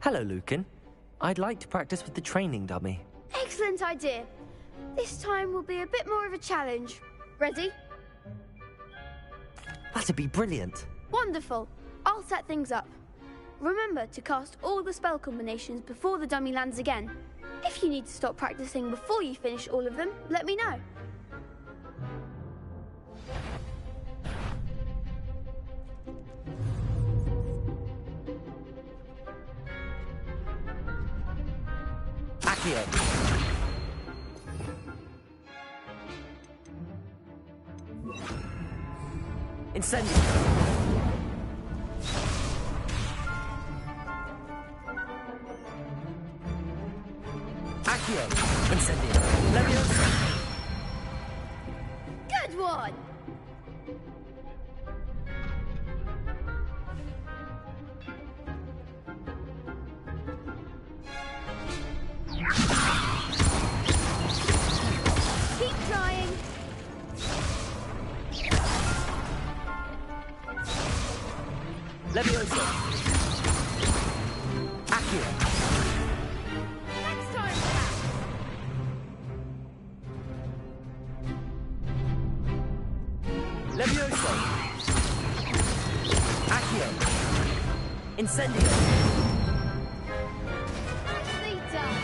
Hello, Lucan. I'd like to practice with the training dummy. Excellent idea. This time will be a bit more of a challenge. Ready? That'd be brilliant. Wonderful. I'll set things up. Remember to cast all the spell combinations before the dummy lands again. If you need to stop practicing before you finish all of them, let me know. Accio. Incendio. Accio. Incendio. Leviosa. Good one! Keep trying. Leviosa. Accio. Next time, perhaps. Leviosa. Accio. Incendio. Nicely done.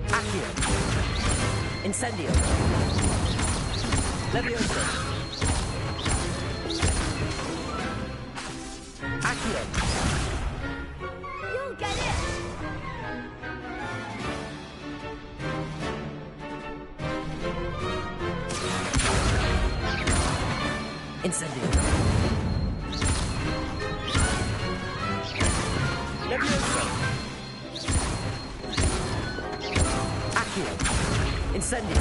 Accio. Incendio. Leviosa. Accio. You'll get it. Incendio. Leviosa. Accio. Incendio.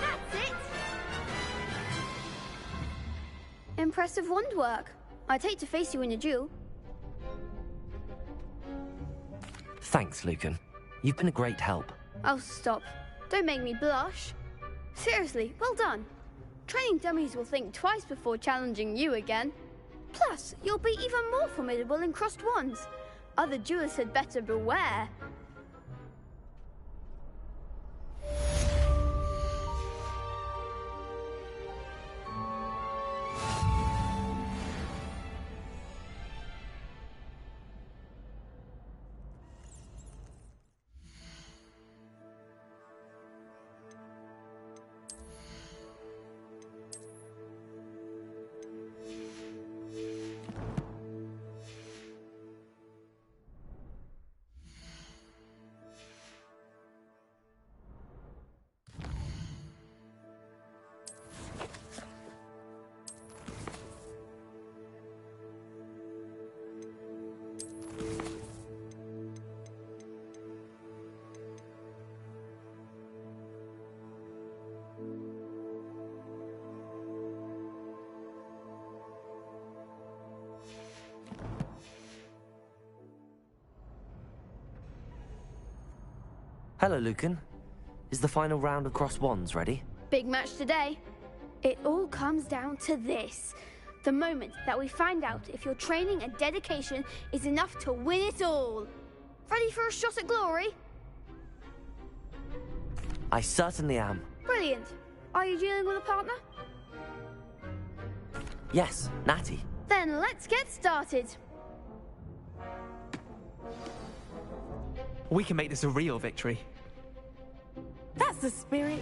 That's it. Impressive wand work. I'd hate to face you in a duel. Thanks, Lucan. You've been a great help. Oh, stop. Don't make me blush. Seriously, well done. Training dummies will think twice before challenging you again. Plus, you'll be even more formidable in crossed wands. Other duelists had better beware. Hello, Lucan. Is the final round of crossed wands ready? Big match today. It all comes down to this. The moment that we find out if your training and dedication is enough to win it all. Ready for a shot at glory? I certainly am. Brilliant. Are you dealing with a partner? Yes, Natty. Then let's get started. We can make this a real victory. That's the spirit.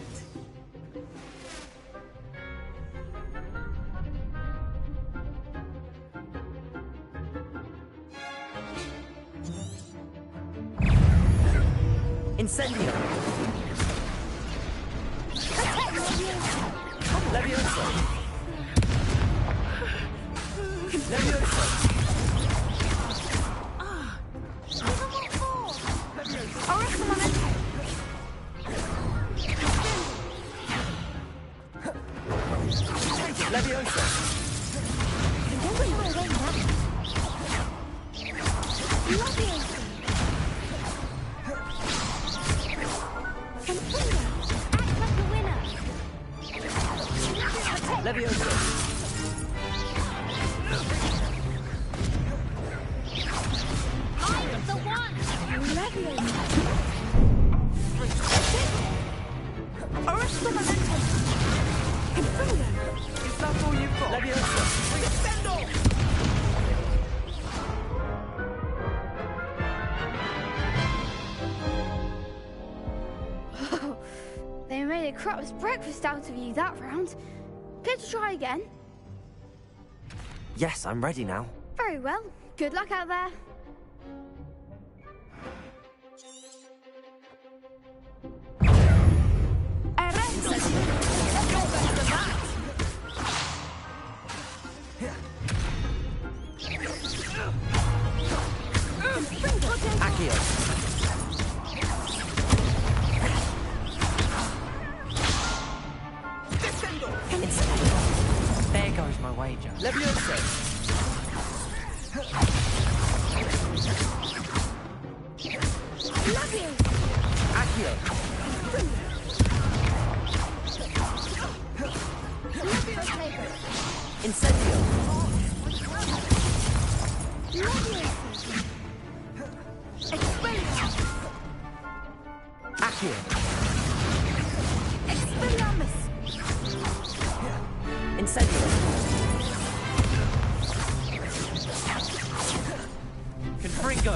Incendio. Leviosa. Leviosa. I'll rest a moment. Leviosa. craps breakfast out of you that round. Care to try again? Yes, I'm ready now. Very well. Good luck out there. There goes my wager. Levioso! Accio! Incendio! Accio! Incendio! Confringo!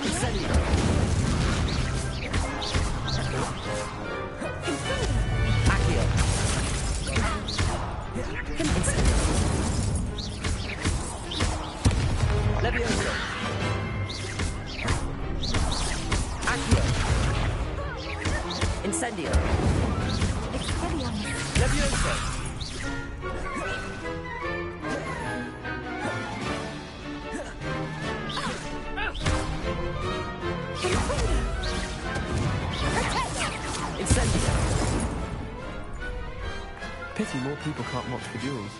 Incendio! Accio! Incendio! Levioso! Accio! Incendio! Levioso! Incendio! Pity more people can't watch the duels.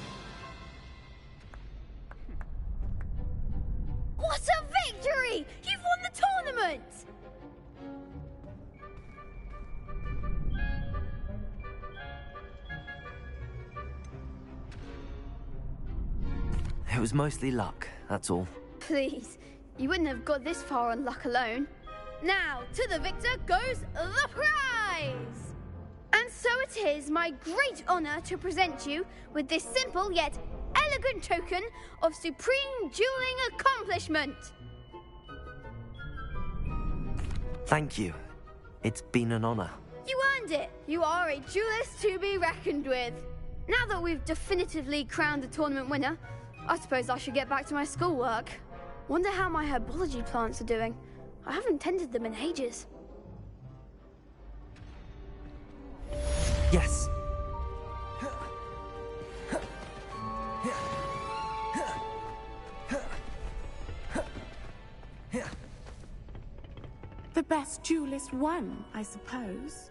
What a victory! You've won the tournament! It was mostly luck, that's all. Please, you wouldn't have got this far on luck alone. Now, to the victor goes the prize! And so it is my great honor to present you with this simple yet elegant token of supreme dueling accomplishment. Thank you. It's been an honor. You earned it. You are a duelist to be reckoned with. Now that we've definitively crowned the tournament winner, I suppose I should get back to my schoolwork. Wonder how my herbology plants are doing. I haven't tended them in ages. Yes. The best duelist won, I suppose.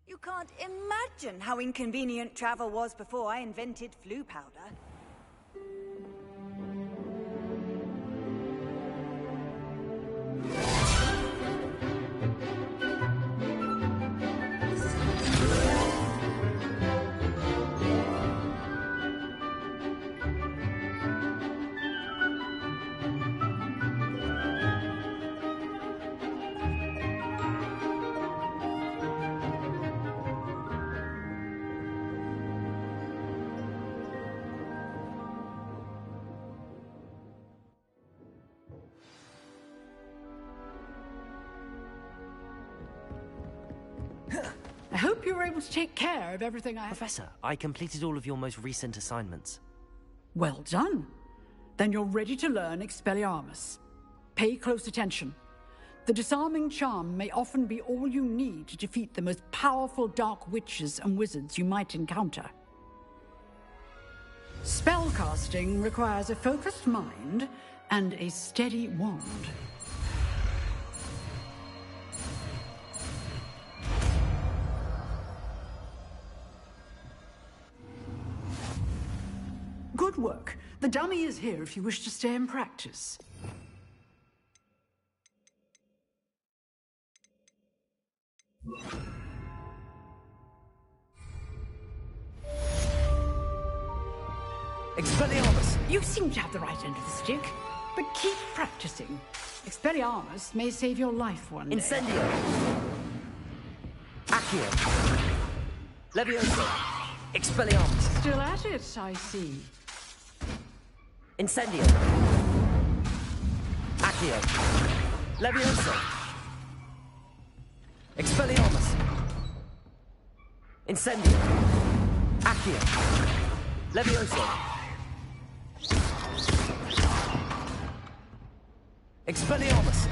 You can't imagine how inconvenient travel was before I invented flu powder. I hope you were able to take care of everything I... Professor, I completed all of your most recent assignments. Well done. Then you're ready to learn Expelliarmus. Pay close attention. The disarming charm may often be all you need to defeat the most powerful dark witches and wizards you might encounter. Spellcasting requires a focused mind and a steady wand. Good work. The dummy is here if you wish to stay and practice. Expelliarmus! You seem to have the right end of the stick, but keep practicing. Expelliarmus may save your life one day. Incendio! Accio! Levioso! Expelliarmus! Still at it, I see. Incendio! Accio! Levioso! Expelliarmus! Incendio! Accio! Levioso! Expelliarmus!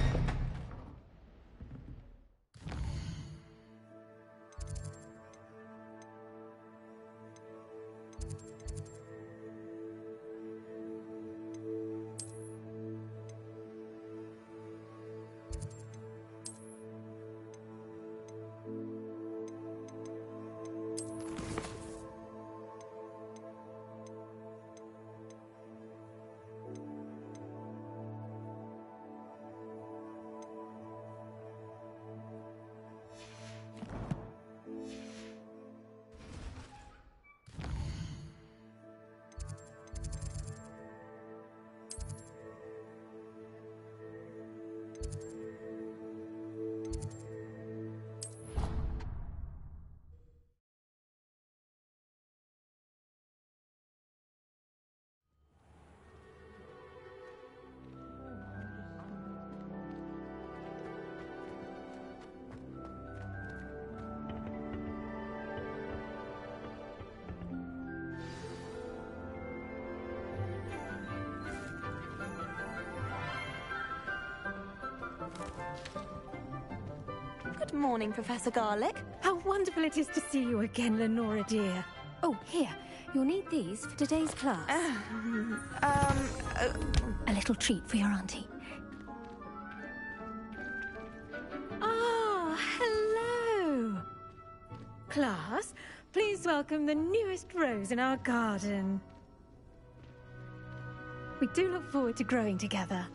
Good morning, Professor Garlick. How wonderful it is to see you again, Lenora dear. Oh, here. You'll need these for today's class. A little treat for your auntie. Ah, hello. Class, please welcome the newest rose in our garden. We do look forward to growing together.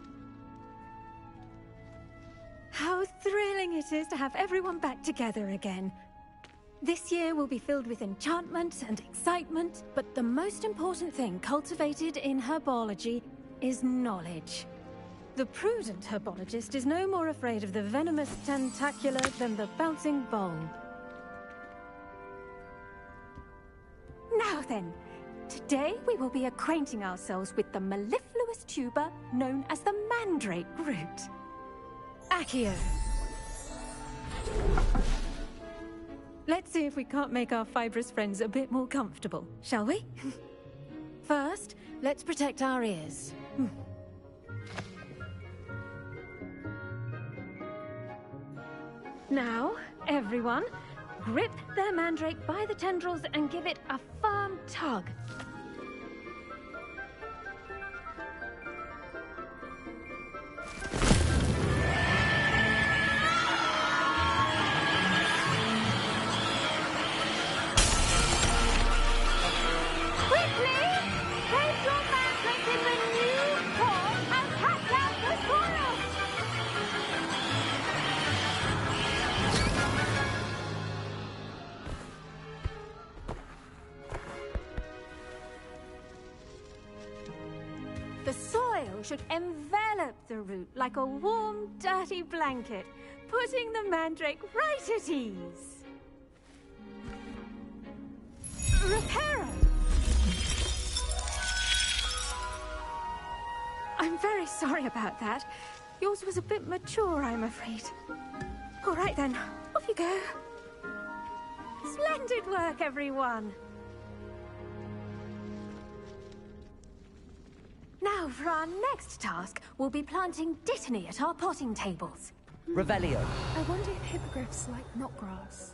How thrilling it is to have everyone back together again. This year will be filled with enchantment and excitement, but the most important thing cultivated in herbology is knowledge. The prudent herbologist is no more afraid of the venomous tentacula than the bouncing bowl. Now then, today we will be acquainting ourselves with the mellifluous tuber known as the mandrake root. Accio. Let's see if we can't make our fibrous friends a bit more comfortable, shall we? First, let's protect our ears. Now, everyone, grip their mandrake by the tendrils and give it a firm tug. Should envelop the root like a warm, dirty blanket, putting the mandrake right at ease. Reparo! I'm very sorry about that. Yours was a bit mature, I'm afraid. All right then, off you go. Splendid work, everyone. Now, for our next task, we'll be planting dittany at our potting tables. Revelio. I wonder if hippogriffs like knotgrass.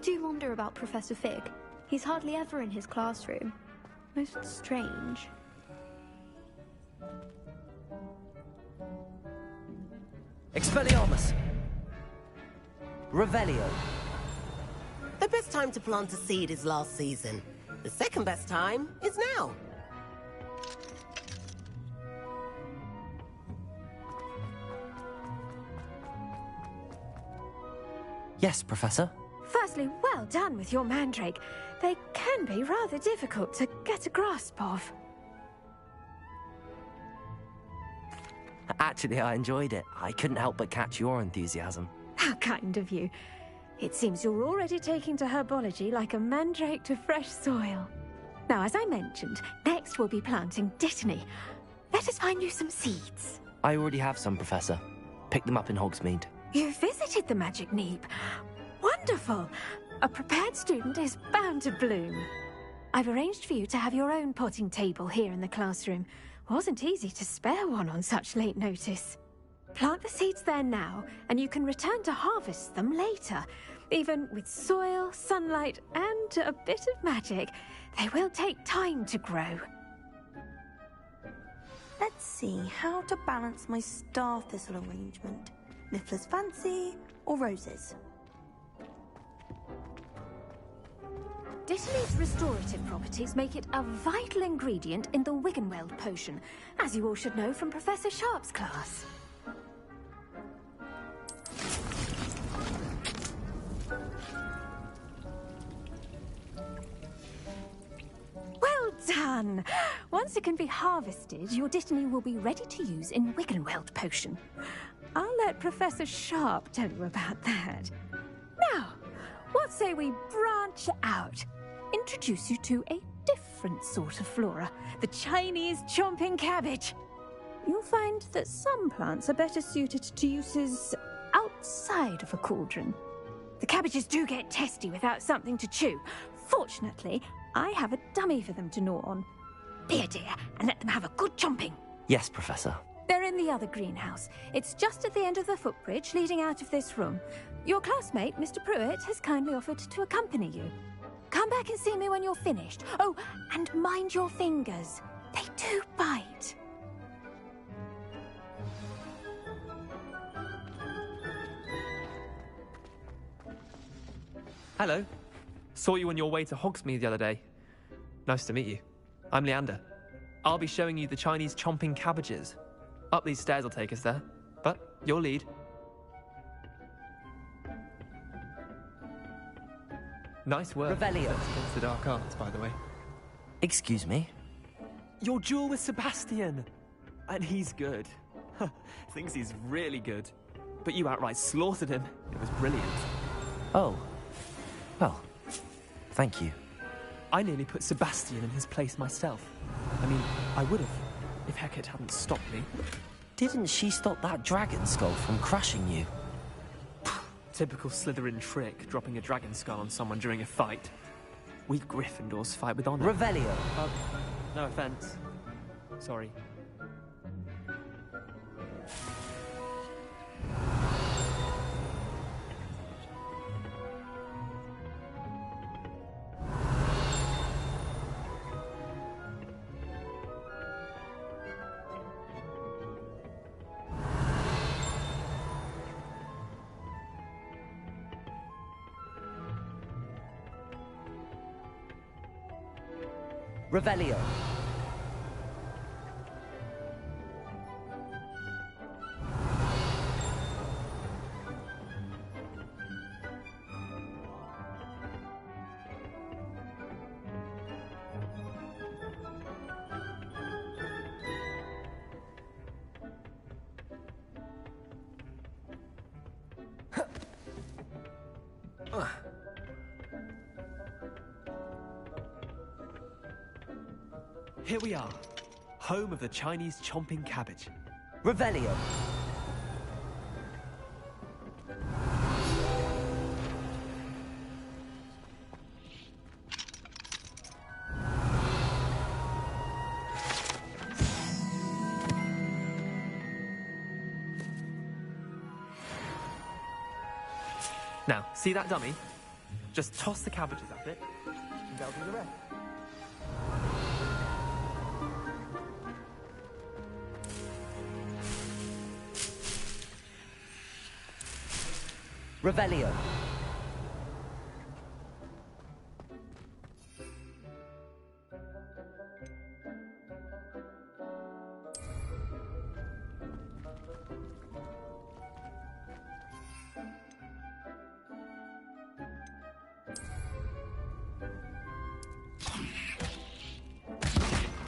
do wonder about Professor Fig. He's hardly ever in his classroom. Most strange. Expelliarmus! Revelio! The best time to plant a seed is last season. The second best time is now. Yes, Professor. Firstly, well done with your mandrake. They can be rather difficult to get a grasp of. Actually, I enjoyed it. I couldn't help but catch your enthusiasm. How kind of you. It seems you're already taking to herbology like a mandrake to fresh soil. Now, as I mentioned, next we'll be planting Dittany. Let us find you some seeds. I already have some, Professor. Picked them up in Hogsmeade. You visited the Magic Neep. Wonderful! A prepared student is bound to bloom. I've arranged for you to have your own potting table here in the classroom. Wasn't easy to spare one on such late notice. Plant the seeds there now, and you can return to harvest them later. Even with soil, sunlight, and a bit of magic, they will take time to grow. Let's see how to balance my star thistle arrangement. Niffler's fancy or roses? Dittany's restorative properties make it a vital ingredient in the Wiggenweld potion, as you all should know from Professor Sharp's class. Well done! Once it can be harvested, your Dittany will be ready to use in Wiggenweld potion. I'll let Professor Sharp tell you about that. Now, what say we branch out? Introduce you to a different sort of flora, the Chinese chomping cabbage. You'll find that some plants are better suited to uses outside of a cauldron. The cabbages do get testy without something to chew. Fortunately, I have a dummy for them to gnaw on. Be a dear and let them have a good chomping. Yes, Professor. They're in the other greenhouse. It's just at the end of the footbridge leading out of this room. Your classmate, Mr. Pruitt, has kindly offered to accompany you. Come back and see me when you're finished. Oh, and mind your fingers. They do bite. Hello. Saw you on your way to Hogsmeade the other day. Nice to meet you. I'm Leander. I'll be showing you the Chinese chomping cabbages. Up these stairs will take us there, but you'll lead. Nice work. Revelio. Against the dark arts, by the way. Excuse me? Your duel with Sebastian. And he's good. Thinks he's really good. But you outright slaughtered him. It was brilliant. Oh. Well, thank you. I nearly put Sebastian in his place myself. I mean, I would have, if Hecate hadn't stopped me. Didn't she stop that dragon skull from crushing you? Typical Slytherin trick, dropping a dragon skull on someone during a fight. We Gryffindors fight with honor. Revelio. No offense. Sorry. Revelio. Here we are, home of the Chinese chomping cabbage. Revelio. Now, see that dummy? Just toss the cabbages at it, and they'll do the rest. Revelio.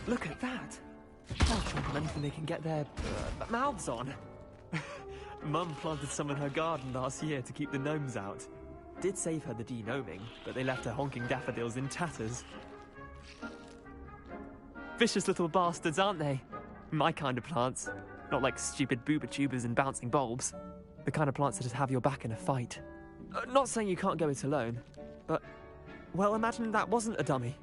Look at that! They'll chomp on anything they can get their mouths on. Mum planted some in her garden last year to keep the gnomes out. Did save her the de-gnoming, but they left her honking daffodils in tatters. Vicious little bastards, aren't they? My kind of plants. Not like stupid booba tubers and bouncing bulbs. The kind of plants that just have your back in a fight. Not saying you can't go it alone, but, well, imagine that wasn't a dummy.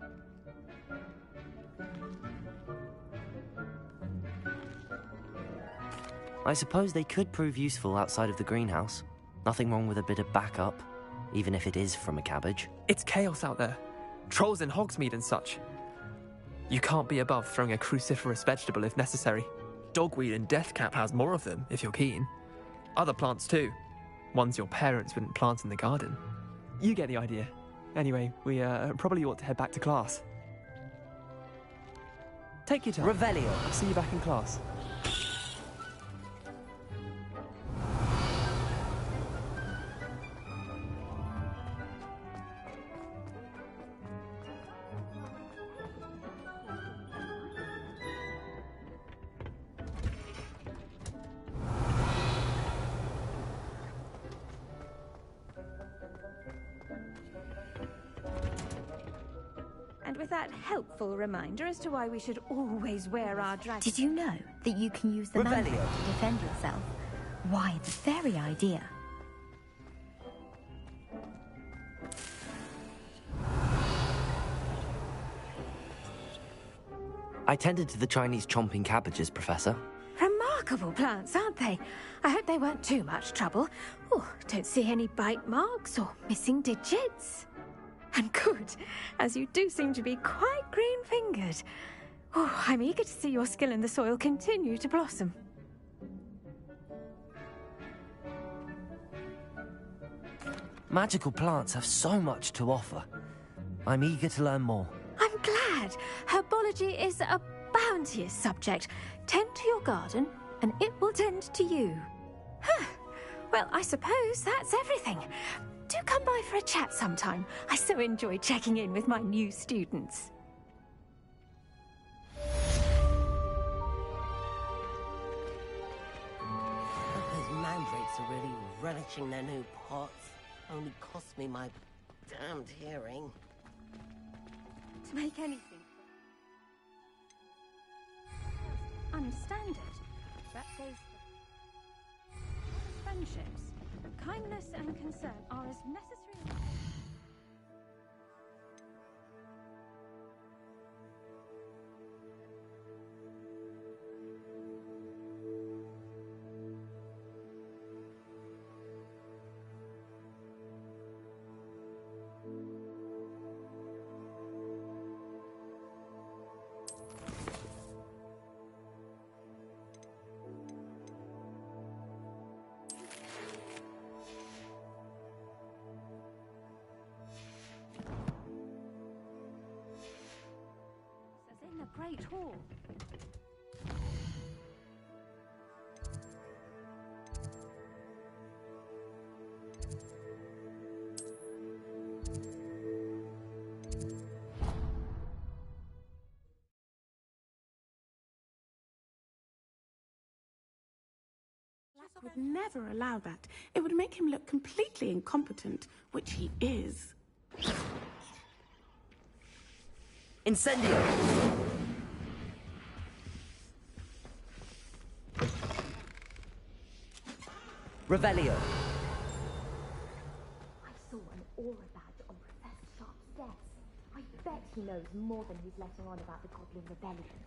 I suppose they could prove useful outside of the greenhouse. Nothing wrong with a bit of backup, even if it is from a cabbage. It's chaos out there. Trolls in Hogsmeade and such. You can't be above throwing a cruciferous vegetable if necessary. Dogweed and deathcap has more of them, if you're keen. Other plants too. Ones your parents wouldn't plant in the garden. You get the idea. Anyway, we probably ought to head back to class. Take your time. Revelio. I'll see you back in class. And with that helpful reminder as to why we should always wear our dragon... Did you know that you can use the mantra to defend yourself? Why, the very idea. I tended to the Chinese chomping cabbages, Professor. Remarkable plants, aren't they? I hope they weren't too much trouble. Oh, don't see any bite marks or missing digits. And good, as you do seem to be quite green-fingered. Oh, I'm eager to see your skill in the soil continue to blossom. Magical plants have so much to offer. I'm eager to learn more. I'm glad. Herbology is a bounteous subject. Tend to your garden, and it will tend to you. Huh. Well, I suppose that's everything. Do come by for a chat sometime. I so enjoy checking in with my new students. Those mandrakes are really relishing their new pots. Only cost me my damned hearing. To make anything unstandard, that goes for friendships. Kindness and concern are as necessary. In the Great Hall. Would never allow that. It would make him look completely incompetent, which he is. Incendio! Revelio. I saw an aura badge on Professor Sharp's desk. I bet he knows more than he's letting on about the Goblin Rebellion.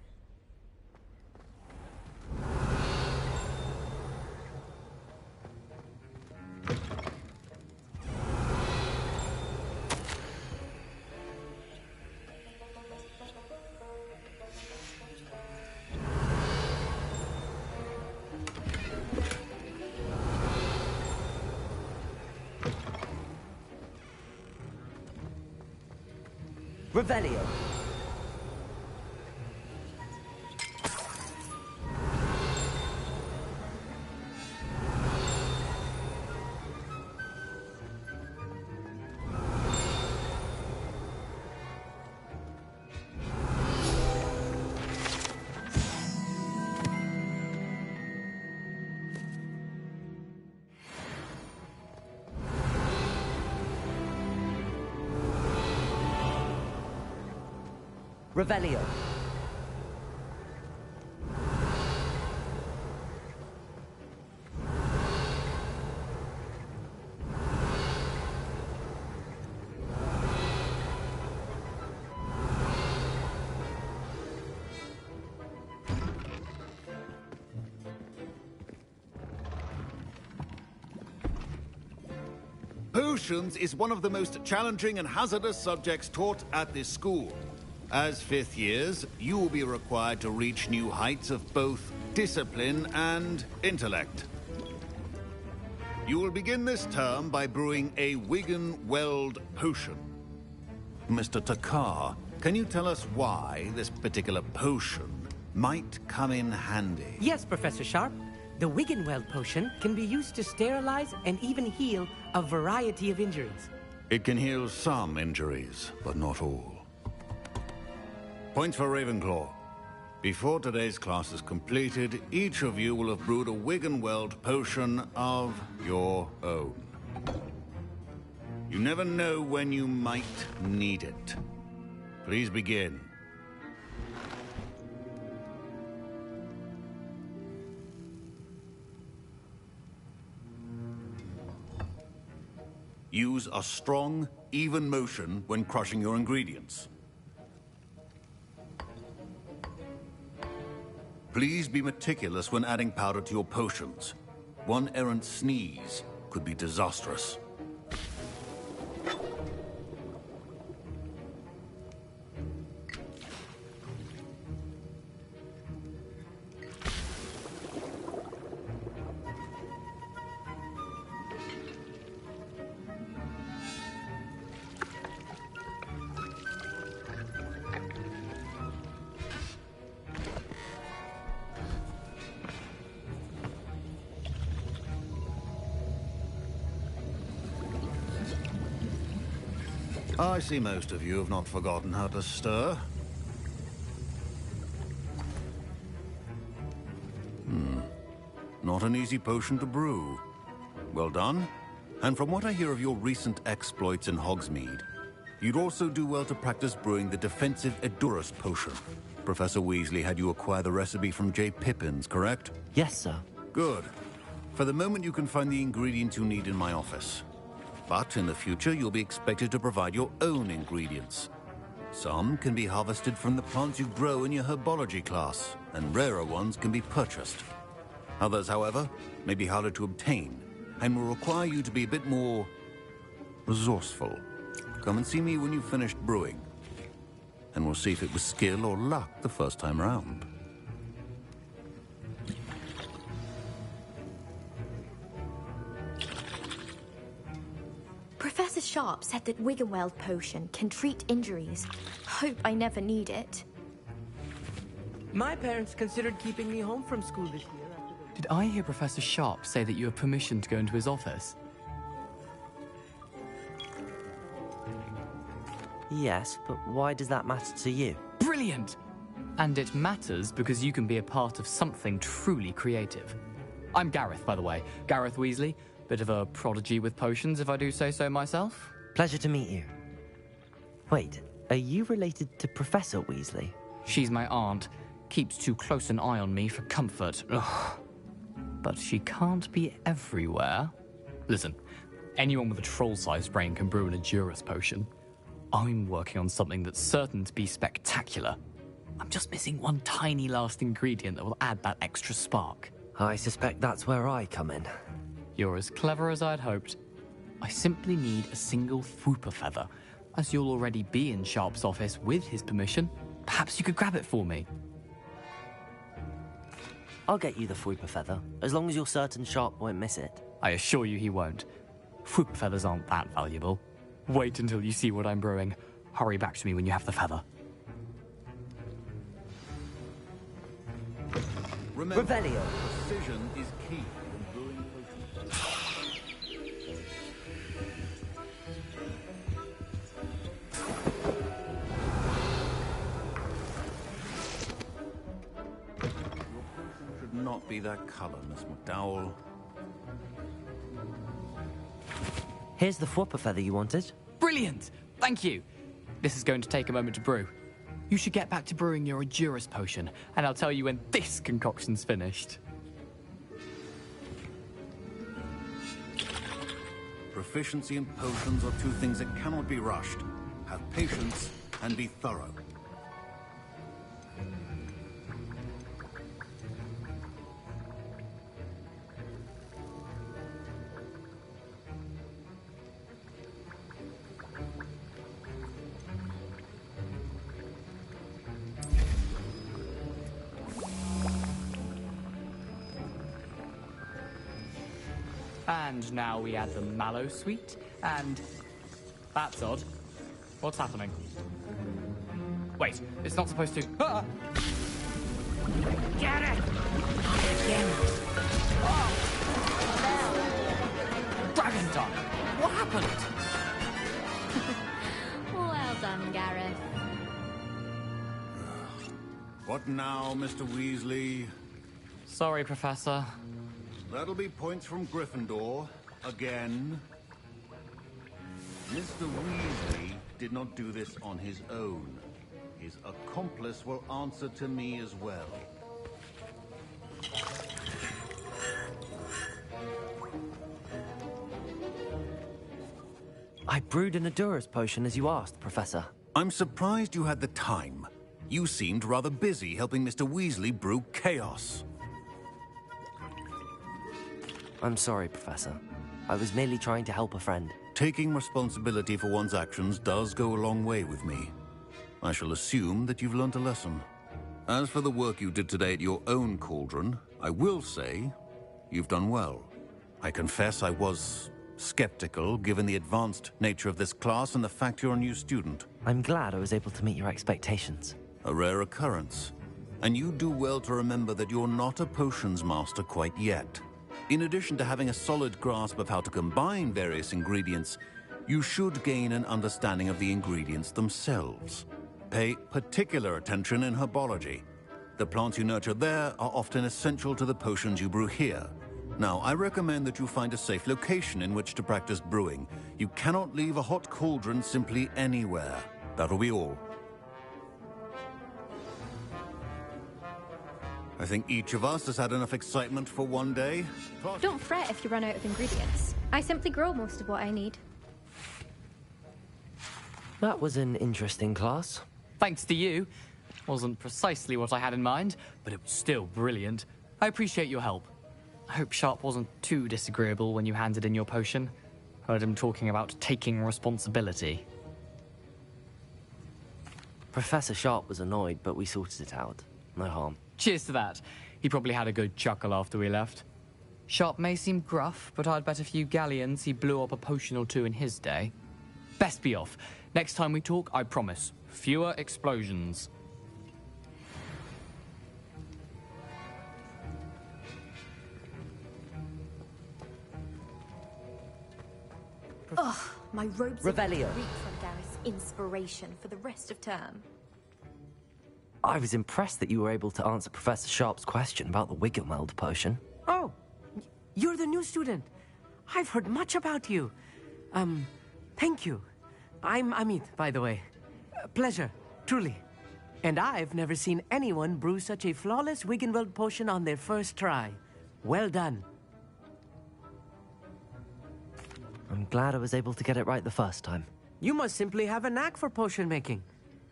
Revelio. Revelio. Potions is one of the most challenging and hazardous subjects taught at this school. As fifth years, you will be required to reach new heights of both discipline and intellect. You will begin this term by brewing a Wigan-Weld potion. Mr. Takar, can you tell us why this particular potion might come in handy? Yes, Professor Sharp. The Wigan-Weld potion can be used to sterilize and even heal a variety of injuries. It can heal some injuries, but not all. Points for Ravenclaw. Before today's class is completed, each of you will have brewed a Wigan-Weld potion of your own. You never know when you might need it. Please begin. Use a strong, even motion when crushing your ingredients. Please be meticulous when adding powder to your potions. One errant sneeze could be disastrous. I see most of you have not forgotten how to stir. Not an easy potion to brew. Well done. And from what I hear of your recent exploits in Hogsmeade, you'd also do well to practice brewing the defensive Edurus potion. Professor Weasley had you acquire the recipe from J. Pippins, correct? Yes, sir. Good. For the moment, you can find the ingredients you need in my office. But in the future, you'll be expected to provide your own ingredients. Some can be harvested from the plants you grow in your herbology class, and rarer ones can be purchased. Others, however, may be harder to obtain, and will require you to be a bit more resourceful. Come and see me when you've finished brewing, and we'll see if it was skill or luck the first time round. Professor Sharp said that Wigan-Weld potion can treat injuries. Hope I never need it. My parents considered keeping me home from school this year. Did I hear Professor Sharp say that you have permission to go into his office? Yes, but why does that matter to you? Brilliant! And it matters because you can be a part of something truly creative. I'm Gareth, by the way. Gareth Weasley. Bit of a prodigy with potions, if I do say so myself. Pleasure to meet you. Wait, are you related to Professor Weasley? She's my aunt. Keeps too close an eye on me for comfort. Ugh. But she can't be everywhere. Listen, anyone with a troll-sized brain can brew an Edurus potion. I'm working on something that's certain to be spectacular. I'm just missing one tiny last ingredient that will add that extra spark. I suspect that's where I come in. You're as clever as I'd hoped. I simply need a single Fwooper feather. As you'll already be in Sharp's office with his permission, perhaps you could grab it for me. I'll get you the Fwooper feather, as long as you're certain Sharp won't miss it. I assure you he won't. Fwooper feathers aren't that valuable. Wait until you see what I'm brewing. Hurry back to me when you have the feather. Remember, Revelio. precision is key in brewing potions. Your potion should not be that color, Miss McDowell. Here's the Fwopper feather you wanted. Brilliant! Thank you. This is going to take a moment to brew. You should get back to brewing your Adurus potion, and I'll tell you when this concoction's finished. Proficiency in potions are two things that cannot be rushed. Have patience and be thorough. And now we add the mallow sweet, and... That's odd. What's happening? Wait, it's not supposed to... Ah! Get it! Again. Oh! Dragon tongue! What happened? Well done, Gareth. What now, Mr. Weasley? Sorry, Professor. That'll be points from Gryffindor. Again. Mr. Weasley did not do this on his own. His accomplice will answer to me as well. I brewed an Adurus potion as you asked, Professor. I'm surprised you had the time. You seemed rather busy helping Mr. Weasley brew chaos. I'm sorry, Professor. I was merely trying to help a friend. Taking responsibility for one's actions does go a long way with me. I shall assume that you've learnt a lesson. As for the work you did today at your own cauldron, I will say you've done well. I confess I was skeptical given the advanced nature of this class and the fact you're a new student. I'm glad I was able to meet your expectations. A rare occurrence. And you do well to remember that you're not a potions master quite yet. In addition to having a solid grasp of how to combine various ingredients, you should gain an understanding of the ingredients themselves. Pay particular attention in herbology. The plants you nurture there are often essential to the potions you brew here. Now, I recommend that you find a safe location in which to practice brewing. You cannot leave a hot cauldron simply anywhere. That'll be all. I think each of us has had enough excitement for one day. Don't fret if you run out of ingredients. I simply grow most of what I need. That was an interesting class. Thanks to you. Wasn't precisely what I had in mind, but it was still brilliant. I appreciate your help. I hope Sharp wasn't too disagreeable when you handed in your potion. Heard him talking about taking responsibility. Professor Sharp was annoyed, but we sorted it out. No harm. Cheers to that. He probably had a good chuckle after we left. Sharp may seem gruff, but I'd bet a few galleons he blew up a potion or two in his day. Best be off. Next time we talk, I promise, fewer explosions. Ugh, my robes Revelio. are reek from Gareth's inspiration for the rest of term. I was impressed that you were able to answer Professor Sharp's question about the Wiggenweld potion. Oh, you're the new student. I've heard much about you. Thank you. I'm Amit, by the way. Pleasure, truly. And I've never seen anyone brew such a flawless Wiggenweld potion on their first try. Well done. I'm glad I was able to get it right the first time. You must simply have a knack for potion making.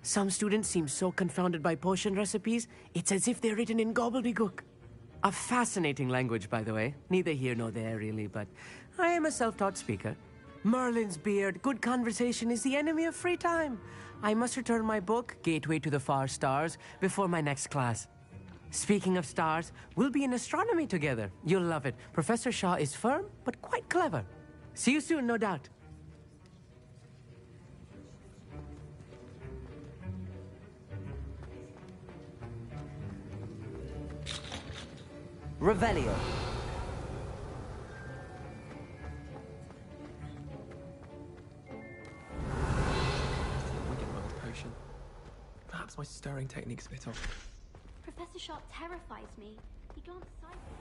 Some students seem so confounded by potion recipes, it's as if they're written in gobbledygook. A fascinating language, by the way. Neither here nor there, really, but I am a self-taught speaker. Merlin's beard, good conversation is the enemy of free time. I must return my book, Gateway to the Far Stars, before my next class. Speaking of stars, we'll be in astronomy together. You'll love it. Professor Shaw is firm, but quite clever. See you soon, no doubt. Revelio. Potion. Perhaps my stirring technique's a bit off. Professor Sharp terrifies me. He glanced sideways.